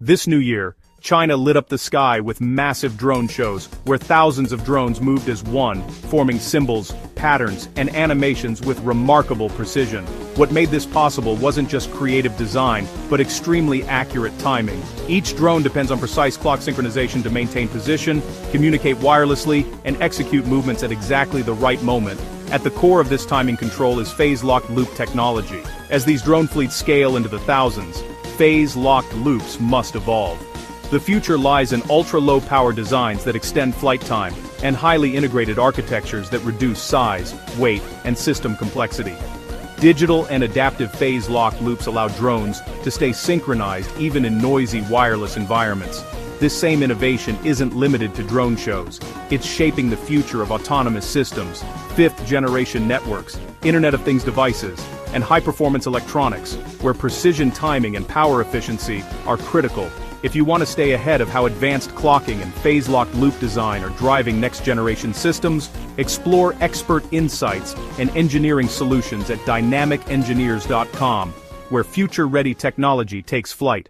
This new year, China lit up the sky with massive drone shows, where thousands of drones moved as one, forming symbols, patterns, and animations with remarkable precision. What made this possible wasn't just creative design, but extremely accurate timing. Each drone depends on precise clock synchronization to maintain position, communicate wirelessly, and execute movements at exactly the right moment. At the core of this timing control is phase-locked loop technology. As these drone fleets scale into the thousands, phase-locked loops must evolve. The future lies in ultra-low power designs that extend flight time, and highly integrated architectures that reduce size, weight, and system complexity. Digital and adaptive phase-locked loops allow drones to stay synchronized even in noisy wireless environments. This same innovation isn't limited to drone shows. It's shaping the future of autonomous systems, fifth-generation networks, Internet of Things devices, and high-performance electronics, where precision timing and power efficiency are critical. If you want to stay ahead of how advanced clocking and phase-locked loop design are driving next-generation systems, explore expert insights and engineering solutions at dynamicengineers.com, where future-ready technology takes flight.